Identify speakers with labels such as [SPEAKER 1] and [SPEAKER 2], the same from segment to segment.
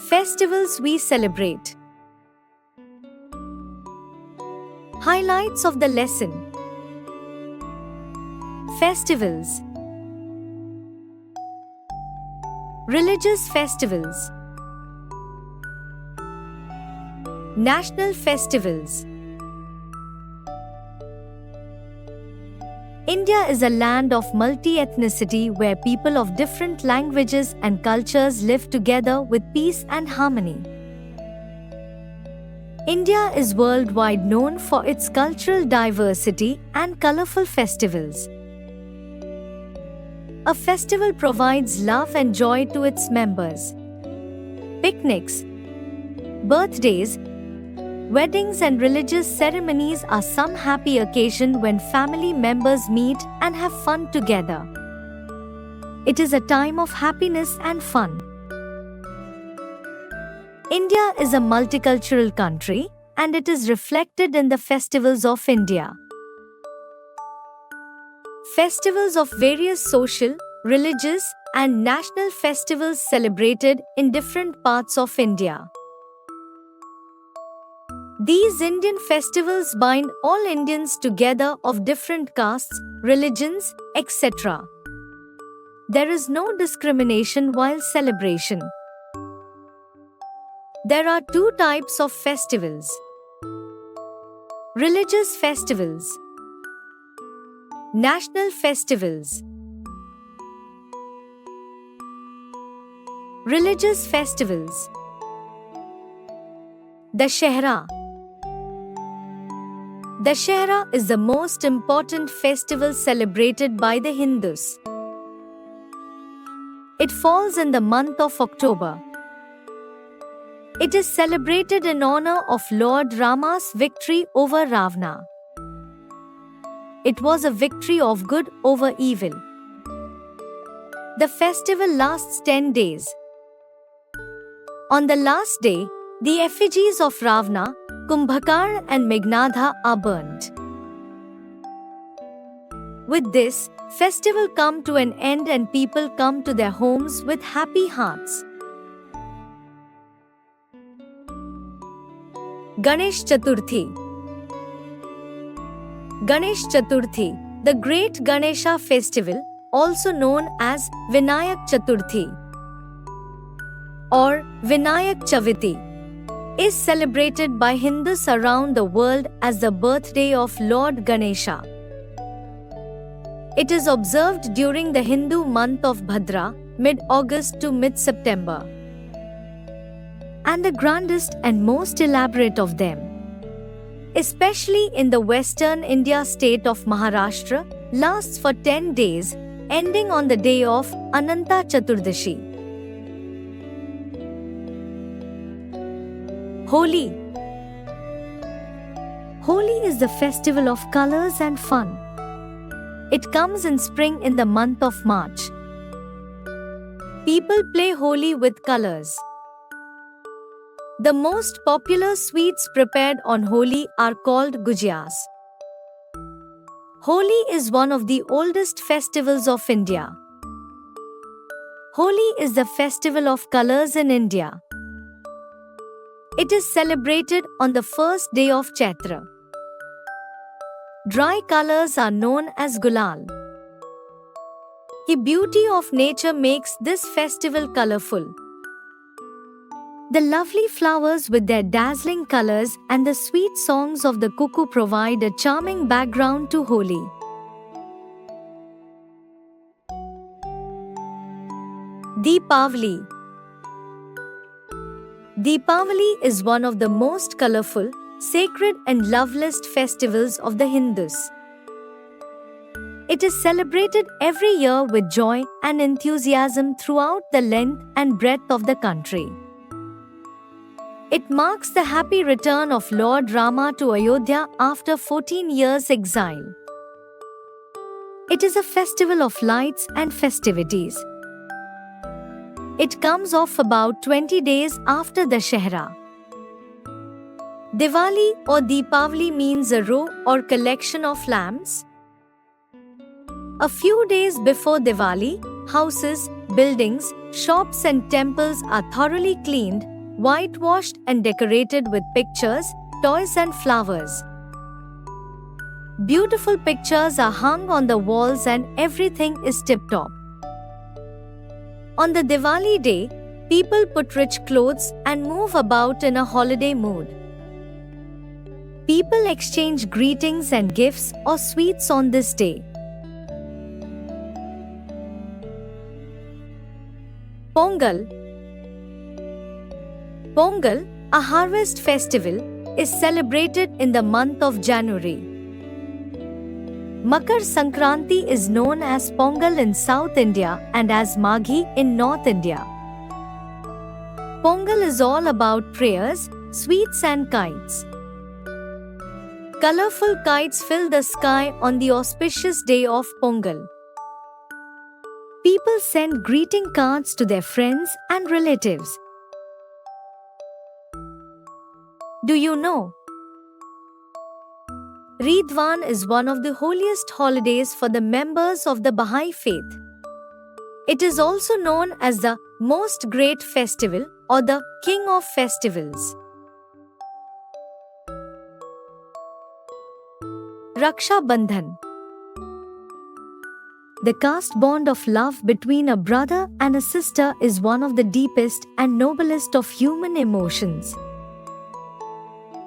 [SPEAKER 1] Festivals we celebrate. Highlights of the lesson. Festivals. Religious festivals. National festivals. India is a land of multi-ethnicity where people of different languages and cultures live together with peace and harmony. India is worldwide known for its cultural diversity and colorful festivals. A festival provides love and joy to its members. Picnics, birthdays, weddings and religious ceremonies are some happy occasion when family members meet and have fun together. It is a time of happiness and fun. India is a multicultural country, and it is reflected in the festivals of India. Festivals of various social, religious, and national festivals celebrated in different parts of India. These Indian festivals bind all Indians together of different castes, religions, etc. There is no discrimination while celebration. There are two types of festivals. Religious festivals. National festivals. Religious festivals. Dussehra. Dussehra is the most important festival celebrated by the Hindus. It falls in the month of October. It is celebrated in honor of Lord Rama's victory over Ravana. It was a victory of good over evil. The festival lasts 10 days. On the last day, the effigies of Ravana, Kumbhakar and Meghnadha are burnt. With this, festival come to an end and people come to their homes with happy hearts. Ganesh Chaturthi. Ganesh Chaturthi, the great Ganesha festival, also known as Vinayak Chaturthi or Vinayak Chaviti, is celebrated by Hindus around the world as the birthday of Lord Ganesha. It is observed during the Hindu month of Bhadra, mid-August to mid-September, and the grandest and most elaborate of them, especially in the western India state of Maharashtra, lasts for 10 days, ending on the day of Ananta Chaturdashi. Holi. Holi is the festival of colors and fun. It comes in spring in the month of March. People play Holi with colors. The most popular sweets prepared on Holi are called gujiyas. Holi is one of the oldest festivals of India. Holi is the festival of colors in India. It is celebrated on the first day of Chaitra. Dry colors are known as gulal. The beauty of nature makes this festival colorful. The lovely flowers with their dazzling colors and the sweet songs of the cuckoo provide a charming background to Holi. Deepavali. Deepavali is one of the most colorful, sacred and loveliest festivals of the Hindus. It is celebrated every year with joy and enthusiasm throughout the length and breadth of the country. It marks the happy return of Lord Rama to Ayodhya after 14 years' exile. It is a festival of lights and festivities. It comes off about 20 days after Dussehra. Diwali or Deepavali means a row or collection of lamps. A few days before Diwali, houses, buildings, shops and temples are thoroughly cleaned, whitewashed and decorated with pictures, toys and flowers. Beautiful pictures are hung on the walls and everything is tip-top. On the Diwali day, people put rich clothes and move about in a holiday mood. People exchange greetings and gifts or sweets on this day. Pongal. Pongal, a harvest festival, is celebrated in the month of January. Makar Sankranti is known as Pongal in South India and as Maghi in North India. Pongal is all about prayers, sweets and kites. Colorful kites fill the sky on the auspicious day of Pongal. People send greeting cards to their friends and relatives. Do you know? Ridwan is one of the holiest holidays for the members of the Baha'i faith. It is also known as the Most Great Festival or the King of Festivals. Raksha Bandhan. The caste bond of love between a brother and a sister is one of the deepest and noblest of human emotions.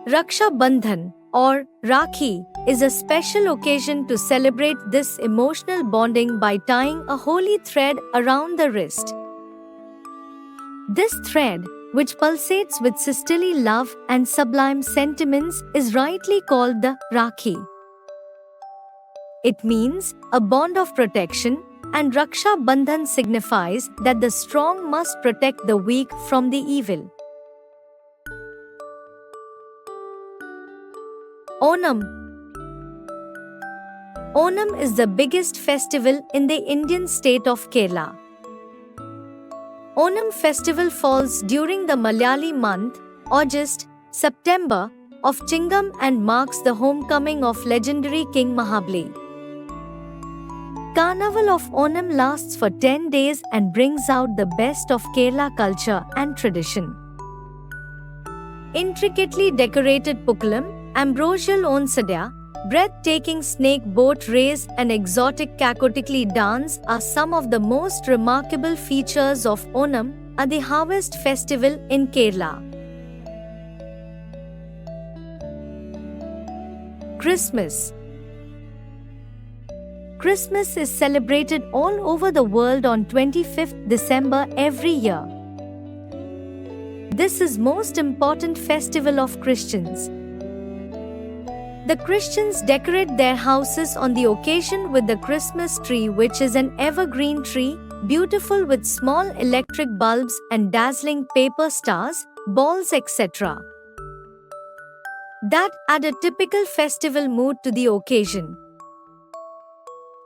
[SPEAKER 1] Raksha Bandhan or Rakhi is a special occasion to celebrate this emotional bonding by tying a holy thread around the wrist. This thread, which pulsates with sisterly love and sublime sentiments, is rightly called the Rakhi. It means a bond of protection, and Raksha Bandhan signifies that the strong must protect the weak from the evil. Onam. Onam is the biggest festival in the Indian state of Kerala. Onam festival falls during the Malayali month, August, September, of Chingam and marks the homecoming of legendary King Mahabali. Carnival of Onam lasts for 10 days and brings out the best of Kerala culture and tradition. Intricately decorated Pukkalam, ambrosial onsadya, breathtaking snake boat race and exotic Kakotikli dance are some of the most remarkable features of Onam, the harvest festival in Kerala. Christmas. Christmas is celebrated all over the world on 25th December every year. This is most important festival of Christians. The Christians decorate their houses on the occasion with the Christmas tree, which is an evergreen tree, beautiful with small electric bulbs and dazzling paper stars, balls, etc. that add a typical festival mood to the occasion.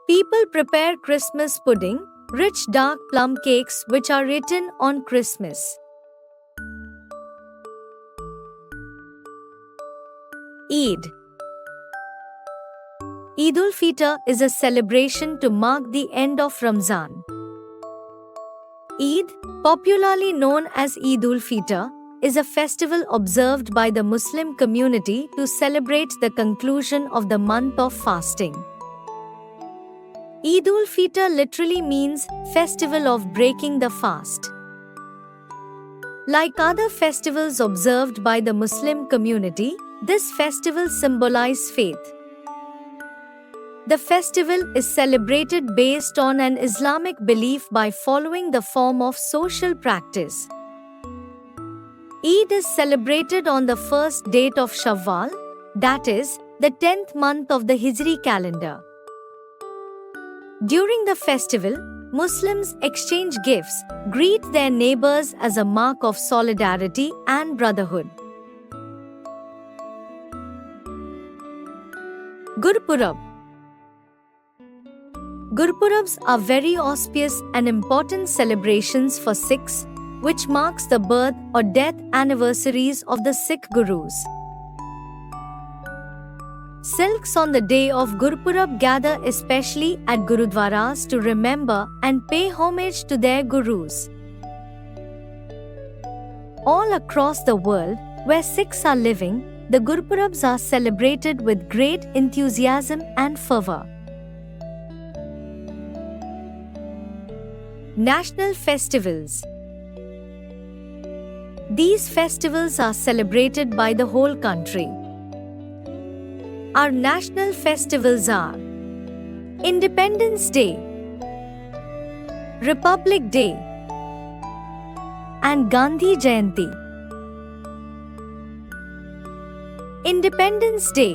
[SPEAKER 1] People prepare Christmas pudding, rich dark plum cakes which are eaten on Christmas. Eid. Eid ul-Fitr is a celebration to mark the end of Ramzan. Eid, popularly known as Eid ul-Fitr, is a festival observed by the Muslim community to celebrate the conclusion of the month of fasting. Eid ul-Fitr literally means festival of breaking the fast. Like other festivals observed by the Muslim community, this festival symbolizes faith. The festival is celebrated based on an Islamic belief by following the form of social practice. Eid is celebrated on the first date of Shawwal, that is, the 10th month of the Hijri calendar. During the festival, Muslims exchange gifts, greet their neighbors as a mark of solidarity and brotherhood. Gurpurab. Gurpurabs are very auspicious and important celebrations for Sikhs, which marks the birth or death anniversaries of the Sikh Gurus. Sikhs on the day of Gurpurab gather especially at Gurudwaras to remember and pay homage to their Gurus. all across the world, where Sikhs are living, the Gurpurabs are celebrated with great enthusiasm and fervor. National festivals. These festivals are celebrated by the whole country. Our national festivals are Independence Day, Republic Day, and Gandhi Jayanti. Independence Day.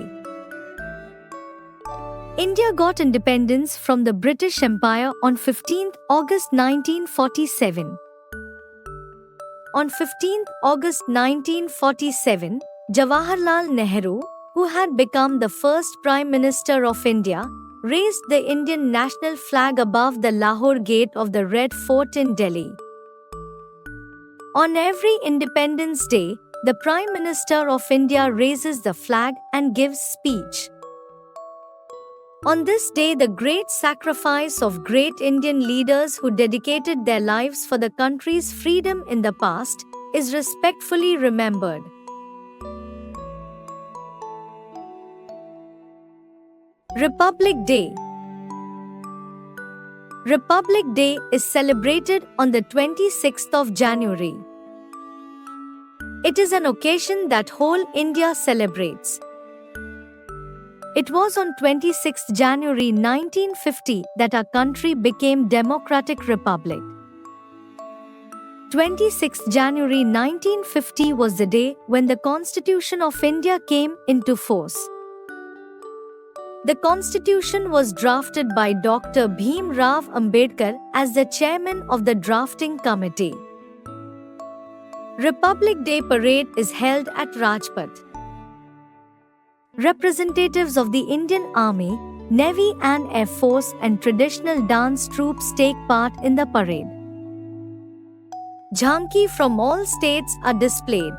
[SPEAKER 1] India got independence from the British Empire on 15th August 1947. On 15th August 1947, Jawaharlal Nehru, who had become the first Prime Minister of India, raised the Indian national flag above the Lahore Gate of the Red Fort in Delhi. On every Independence Day, the Prime Minister of India raises the flag and gives speech. On this day, the great sacrifice of great Indian leaders who dedicated their lives for the country's freedom in the past is respectfully remembered. Republic Day. Republic Day is celebrated on the 26th of January. It is an occasion that whole India celebrates. It was on 26 January 1950 that our country became Democratic Republic. 26 January 1950 was the day when the Constitution of India came into force. The Constitution was drafted by Dr. Bhim Rao Ambedkar as the chairman of the drafting committee. Republic Day parade is held at Rajpath. Representatives of the Indian Army, Navy and Air Force and traditional dance troupes take part in the parade. Jhanki from all states are displayed.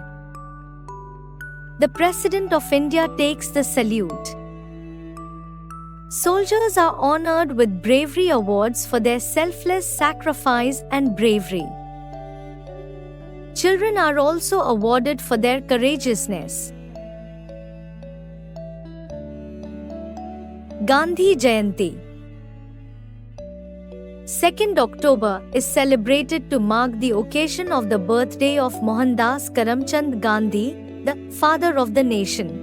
[SPEAKER 1] The President of India takes the salute. Soldiers are honored with bravery awards for their selfless sacrifice and bravery. Children are also awarded for their courageousness. Gandhi Jayanti. 2nd October is celebrated to mark the occasion of the birthday of Mohandas Karamchand Gandhi, the father of the nation.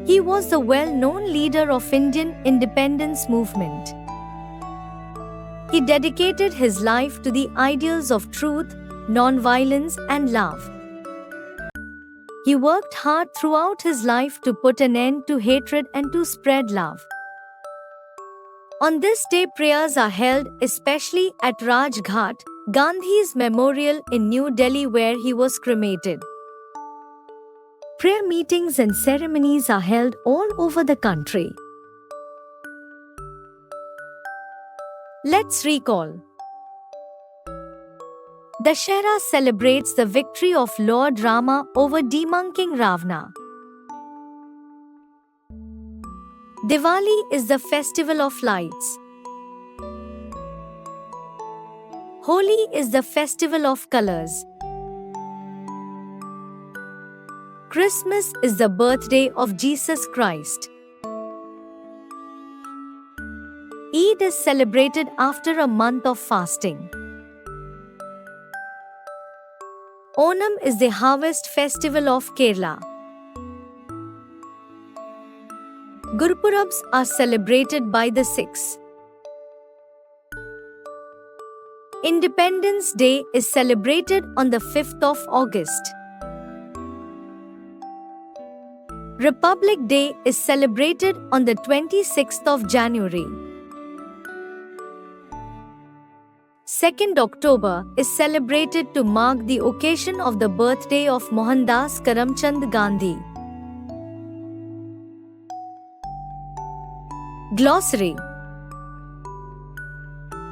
[SPEAKER 1] He was the well-known leader of Indian independence movement. He dedicated his life to the ideals of truth, non-violence and love. He worked hard throughout his life to put an end to hatred and to spread love. On this day, prayers are held, especially at Rajghat, Gandhi's memorial in New Delhi, where he was cremated. Prayer meetings and ceremonies are held all over the country. Let's recall. Dussehra celebrates the victory of Lord Rama over demonking Ravana. Diwali is the festival of lights. Holi is the festival of colors. Christmas is the birthday of Jesus Christ. Eid is celebrated after a month of fasting. Onam is the harvest festival of Kerala. Gurpurabs are celebrated by the Sikhs. Independence Day is celebrated on the 5th of August. Republic Day is celebrated on the 26th of January. 2nd October is celebrated to mark the occasion of the birthday of Mohandas Karamchand Gandhi. Glossary.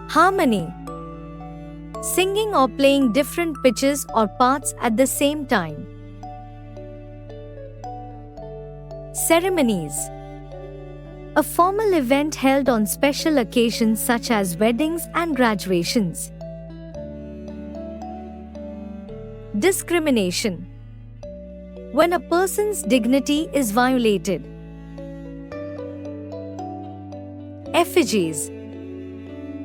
[SPEAKER 1] Harmony. Singing or playing different pitches or parts at the same time. Ceremonies. A formal event held on special occasions such as weddings and graduations. Discrimination. When a person's dignity is violated. Effigies.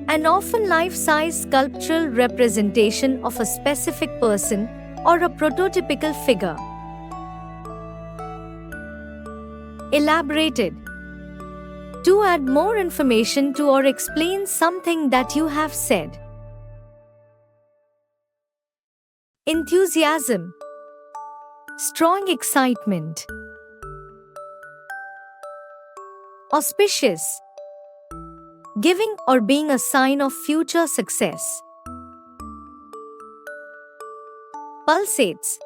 [SPEAKER 1] An often life-size sculptural representation of a specific person or a prototypical figure. Elaborated. To add more information to or explain something that you have said. Enthusiasm. Strong excitement. Auspicious. Giving or being a sign of future success. Pulsates.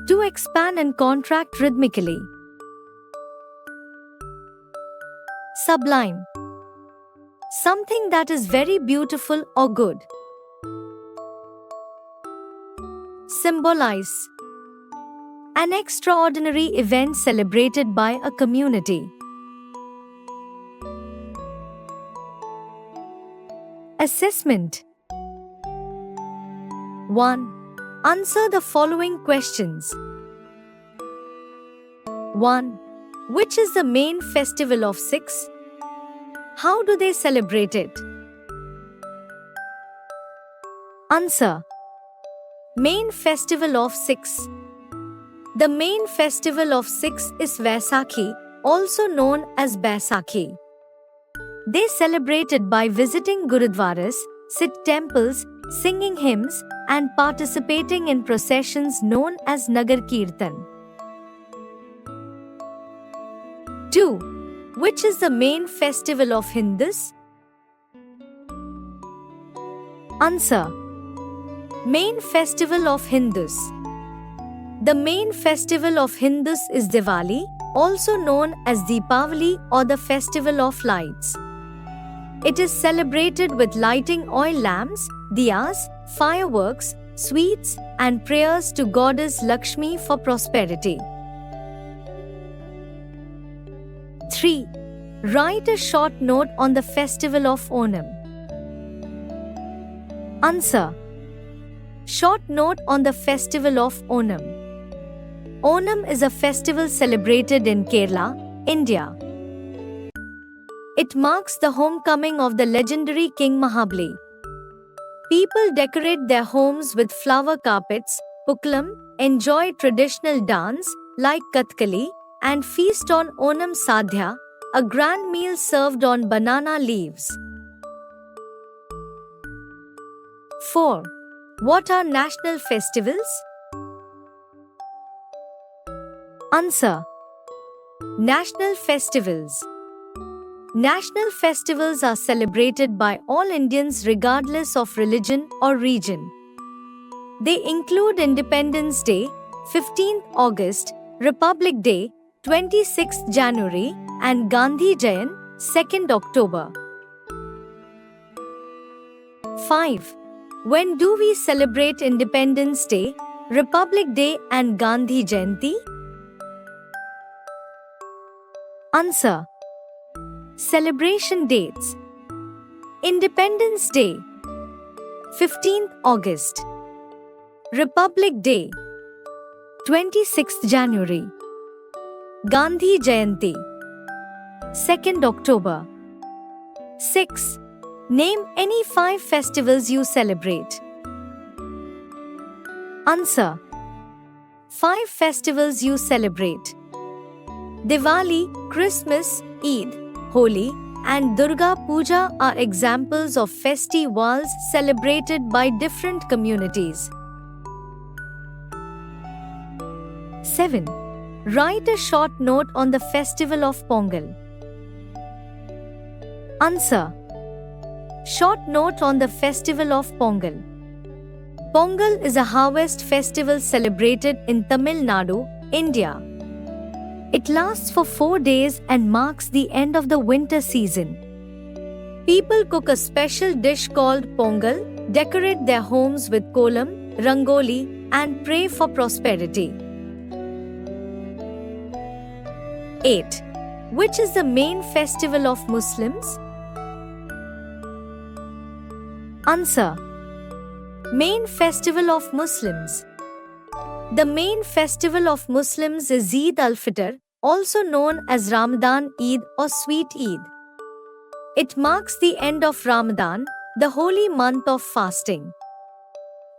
[SPEAKER 1] To expand and contract rhythmically. Sublime. Something that is very beautiful or good. Symbolize. An extraordinary event celebrated by a community. Assessment. 1. Answer the following questions. 1. Which is the main festival of Sikhs? How do they celebrate it? Answer. Main festival of Sikhs. The main festival of Sikhs is Vaisakhi, also known as Baisakhi. They celebrate it by visiting Gurudwaras, Sikh temples, singing hymns, and participating in processions known as Nagar Kirtan. 2. Which is the main festival of Hindus? Answer. Main festival of Hindus. The main festival of Hindus is Diwali, also known as Deepavali or the Festival of Lights. It is celebrated with lighting oil lamps, diyas, fireworks, sweets, and prayers to Goddess Lakshmi for prosperity. 3. Write a short note on the festival of Onam. Answer. Short note on the festival of Onam. Onam is a festival celebrated in Kerala, India. It marks the homecoming of the legendary King Mahabali. People decorate their homes with flower carpets, pukkalam, enjoy traditional dance like Kathakali, and feast on Onam Sadhya, a grand meal served on banana leaves. 4. What are national festivals? Answer. National festivals. National festivals are celebrated by all Indians regardless of religion or region. They include Independence Day, 15th August, Republic Day, 26th January, and Gandhi Jayanti, 2nd October. 5. When do we celebrate Independence Day, Republic Day, and Gandhi Jayanti? Answer. Celebration dates. Independence Day, 15th August. Republic Day, 26th January. Gandhi Jayanti, 2nd October. 6. Name any 5 festivals you celebrate. Answer. 5 festivals you celebrate. Diwali, Christmas, Eid, Holi, and Durga Puja are examples of festivals celebrated by different communities. 7. Write a short note on the festival of Pongal. Answer. Short note on the festival of Pongal. Pongal is a harvest festival celebrated in Tamil Nadu, India. It lasts for 4 days and marks the end of the winter season. People cook a special dish called Pongal, decorate their homes with kolam, rangoli, and pray for prosperity. 8. Which is the main festival of Muslims? Answer. Main festival of Muslims. The main festival of Muslims is Eid al-Fitr, also known as Ramadan Eid or Sweet Eid. It marks the end of Ramadan, the holy month of fasting.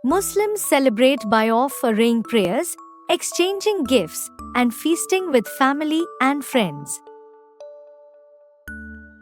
[SPEAKER 1] Muslims celebrate by offering prayers, exchanging gifts, and feasting with family and friends.